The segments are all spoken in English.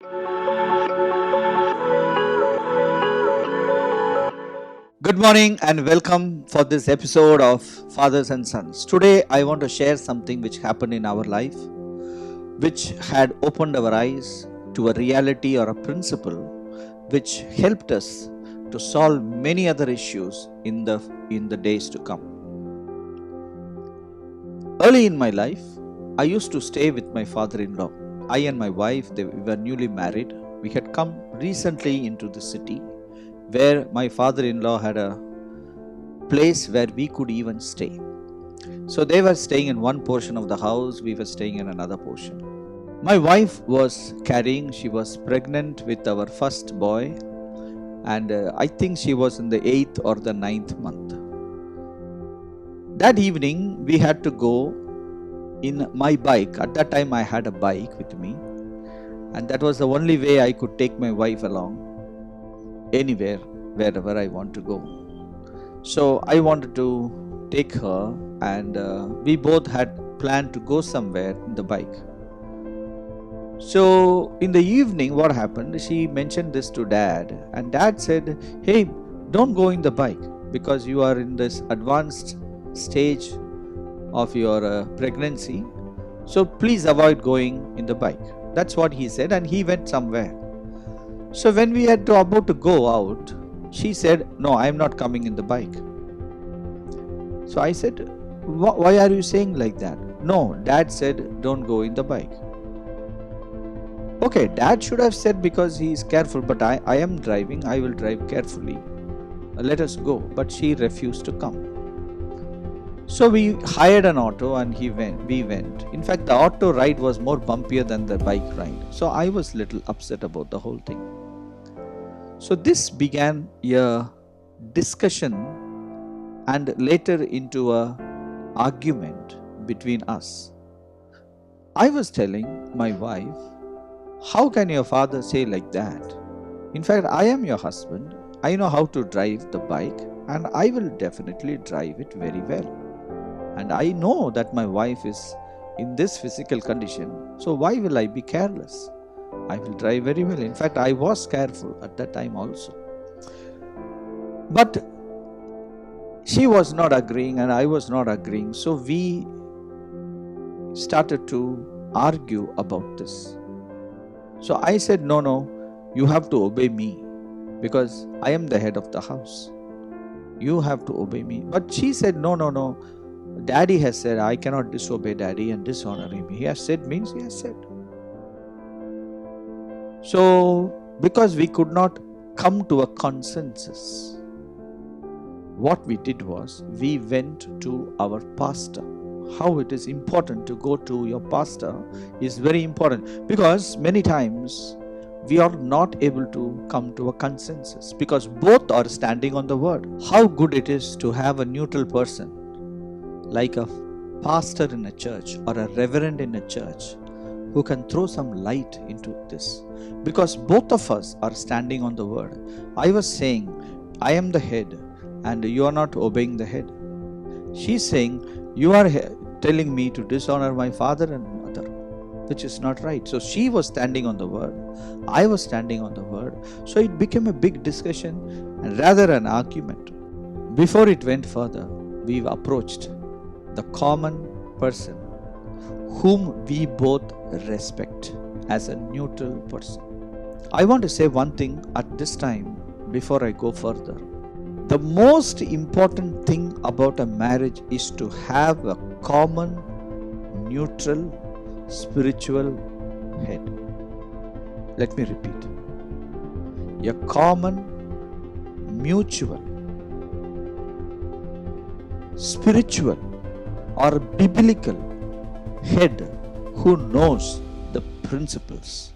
Good morning and welcome for this episode of Fathers and Sons. Today I want to share something which happened in our life, which had opened our eyes to a reality or a principle which helped us to solve many other issues in the days to come. Early in my life, I used to stay with my father-in-law. I and my wife, we were newly married. We had come recently into the city where my father-in-law had a place where we could even stay. So they were staying in one portion of the house, we were staying in another portion. My wife was carrying, she was pregnant with our first boy, and I think she was in the 8th or the 9th month. That evening, we had to go in my bike. At that time, I had a bike with me, and that was the only way I could take my wife along anywhere, wherever I want to go. So I wanted to take her, and we both had planned to go somewhere in the bike. So in the evening, what happened? She mentioned this to Dad, and Dad said, "Hey, don't go in the bike because you are in this advanced stage of your pregnancy. So please avoid going in the bike." That's what he said, and he went somewhere. So when we had about to go out, she said, "No, I am not coming in the bike." So I said, "Why are you saying like that?" "No, Dad said don't go in the bike." Okay, Dad should have said because he is careful, but I am driving, I will drive carefully. Let us go. But she refused to come. So we hired an auto and we went. In fact, the auto ride was more bumpier than the bike ride. So I was little upset about the whole thing. So this began a discussion and later into a argument between us. I was telling my wife, "How can your father say like that? In fact, I am your husband. I know how to drive the bike and I will definitely drive it very well. And I know that my wife is in this physical condition. So why will I be careless? I will drive very well." In fact, I was careful at that time also. But she was not agreeing and I was not agreeing. So we started to argue about this. So I said, no, you have to obey me because I am the head of the house. You have to obey me. But she said, no. Daddy has said I cannot disobey Daddy and dishonor him. He has said means he has said. So because we could not come to a consensus, what we did was we went to our pastor. How it is important to go to your pastor is very important, because many times we are not able to come to a consensus because both are standing on the word. How good it is to have a neutral person like a pastor in a church or a reverend in a church who can throw some light into this, because both of us are standing on the word. I was saying I am the head and you are not obeying the head. She's saying you are telling me to dishonor my father and mother, which is not right. So she was standing on the word, I was standing on the word. So it became a big discussion and rather an argument. Before it went further, we approached the common person whom we both respect as a neutral person. I want to say one thing at this time before I go further. The most important thing about a marriage is to have a common, neutral, spiritual head. Let me repeat. A common, mutual, spiritual or biblical head who knows the principles.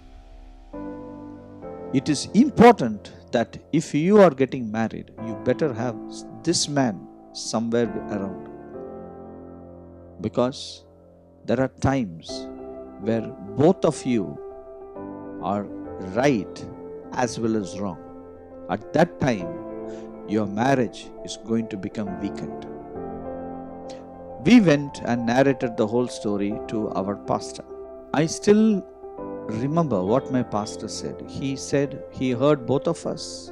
It is important that if you are getting married, you better have this man somewhere around. Because there are times where both of you are right as well as wrong. At that time, your marriage is going to become weakened. We went and narrated the whole story to our pastor. I still remember what my pastor said. He said he heard both of us.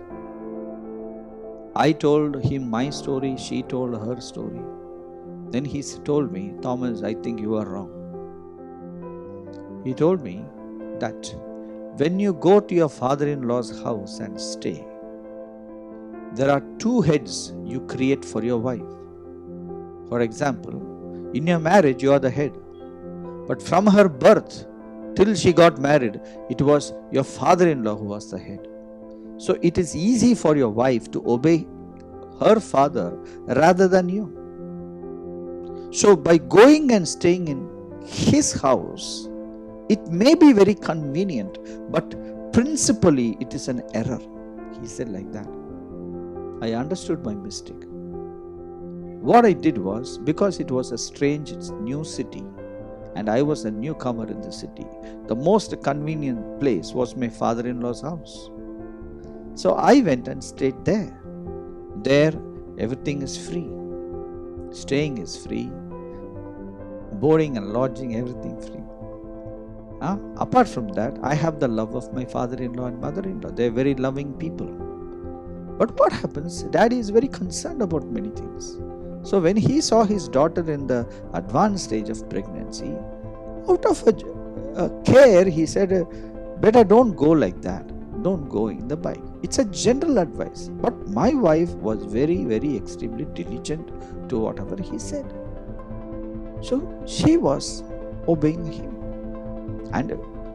I told him my story, she told her story. Then he told me, Thomas, I think you are wrong. He told me that when you go to your father-in-law's house and stay, there are two heads you create for your wife. For example, in your marriage, you are the head. But from her birth till she got married, it was your father-in-law who was the head. So it is easy for your wife to obey her father rather than you. So by going and staying in his house, it may be very convenient, but principally it is an error. He said like that. I understood my mistake. What I did was, because it was a strange new city and I was a newcomer in the city, the most convenient place was my father-in-law's house. So I went and stayed there. There, everything is free. Staying is free. Boarding and lodging, everything free. Apart from that, I have the love of my father-in-law and mother-in-law. They are very loving people. But what happens? Daddy is very concerned about many things. So when he saw his daughter in the advanced stage of pregnancy, out of a care, he said, better don't go like that. Don't go in the bike. It's a general advice. But my wife was very, very extremely diligent to whatever he said. So she was obeying him. And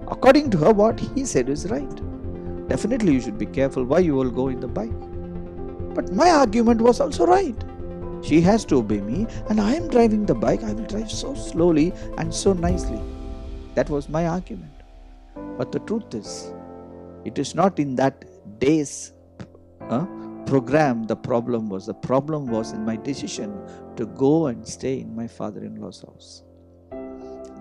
according to her, what he said is right. Definitely you should be careful why you will go in the bike. But my argument was also right. She has to obey me, and I am driving the bike. I will drive so slowly and so nicely. That was my argument. But the truth is, it is not in that day's program the problem was. The problem was in my decision to go and stay in my father-in-law's house.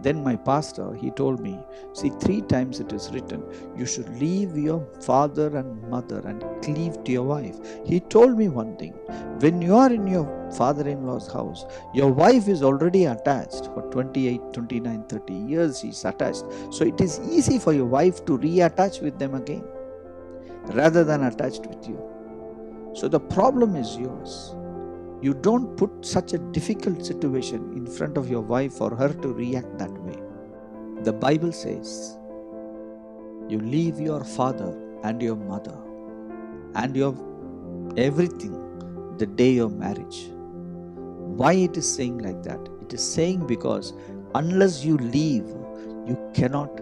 Then my pastor, he told me, see, 3 times it is written, you should leave your father and mother and cleave to your wife. He told me one thing, when you are in your father-in-law's house, your wife is already attached for 28, 29, 30 years, she's attached. So it is easy for your wife to reattach with them again, rather than attached with you. So the problem is yours. You don't put such a difficult situation in front of your wife for her to react that way. The Bible says, you leave your father and your mother and your everything the day of marriage. Why it is saying like that? It is saying because unless you leave, you cannot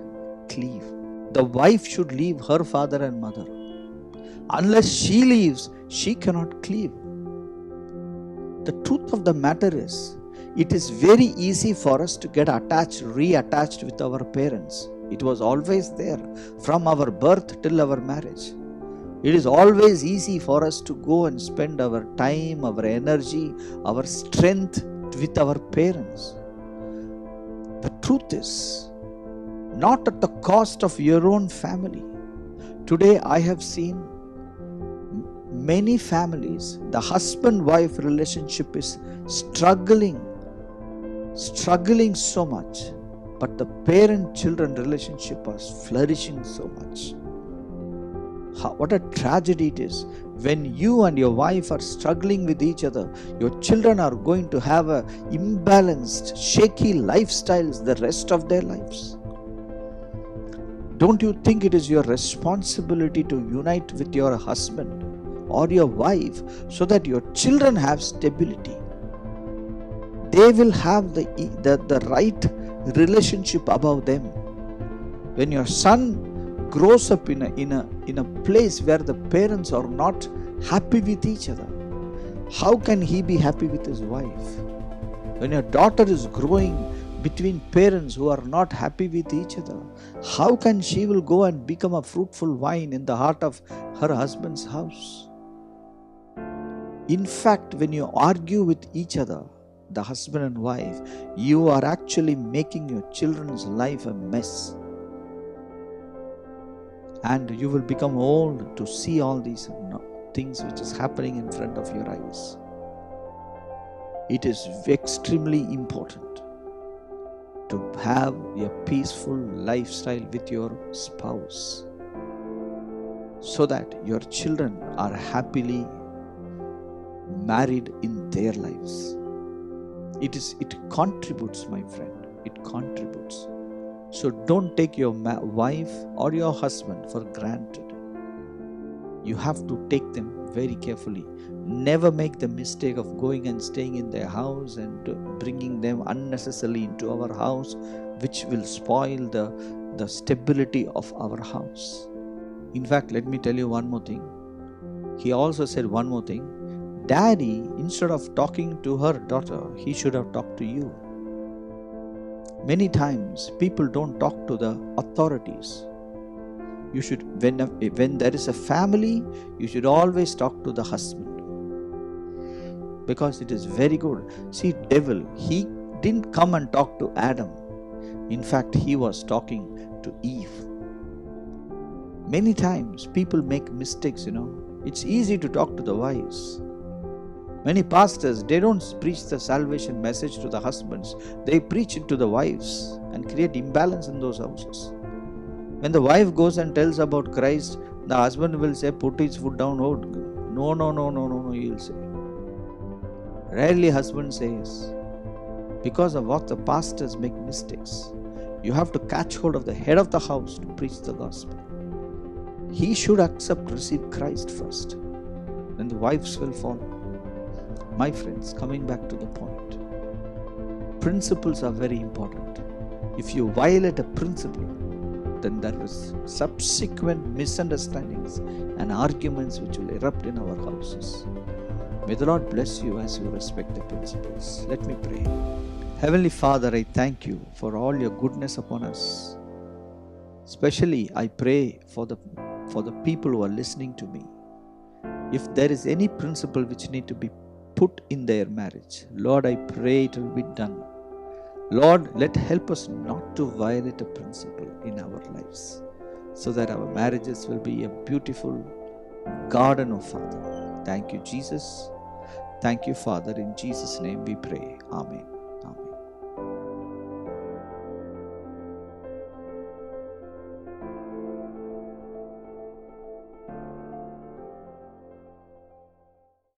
cleave. The wife should leave her father and mother. Unless she leaves, she cannot cleave. The truth of the matter is, it is very easy for us to get attached, reattached with our parents. It was always there from our birth till our marriage. It is always easy for us to go and spend our time, our energy, our strength with our parents. The truth is, not at the cost of your own family. Today I have seen many families, the husband-wife relationship is struggling so much, but the parent-children relationship is flourishing so much. What a tragedy it is. When you and your wife are struggling with each other, your children are going to have a imbalanced, shaky lifestyles the rest of their lives. Don't you think it is your responsibility to unite with your husband or your wife so that your children have stability? They will have the right relationship above them. When your son grows up in a place where the parents are not happy with each other, how can he be happy with his wife? When your daughter is growing between parents who are not happy with each other, how can she will go and become a fruitful vine in the heart of her husband's house? In fact, when you argue with each other, the husband and wife, you are actually making your children's life a mess. And you will become old to see all these things which is happening in front of your eyes. It is extremely important to have a peaceful lifestyle with your spouse, so that your children are happily married in their lives. It contributes, my friend. It contributes. So don't take your wife or your husband for granted. You have to take them very carefully. Never make the mistake of going and staying in their house and bringing them unnecessarily into our house, which will spoil the stability of our house. In fact, let me tell you one more thing. He also said one more thing. Daddy, instead of talking to her daughter, he should have talked to you. Many times people don't talk to the authorities. You should, when there is a family, you should always talk to the husband, because it is very good. See, devil, he didn't come and talk to Adam. In fact, he was talking to Eve. Many times people make mistakes, It's easy to talk to the wives. Many pastors, they don't preach the salvation message to the husbands. They preach it to the wives and create imbalance in those houses. When the wife goes and tells about Christ, the husband will say, put his foot down. Oh, no, he will say. Rarely husband says, because of what the pastors make mistakes. You have to catch hold of the head of the house to preach the gospel. He should receive Christ first. Then the wives will follow. My friends, coming back to the point, principles are very important. If you violate a principle, then there is subsequent misunderstandings and arguments which will erupt in our houses. May the Lord bless you as you respect the principles. Let me pray. Heavenly Father, I thank you for all your goodness upon us. Especially, I pray for the people who are listening to me. If there is any principle which need to be put in their marriage, Lord, I pray it will be done. Lord, help us not to violate a principle in our lives, so that our marriages will be a beautiful garden of Father. Thank you, Jesus. Thank you, Father. In Jesus' name we pray. Amen.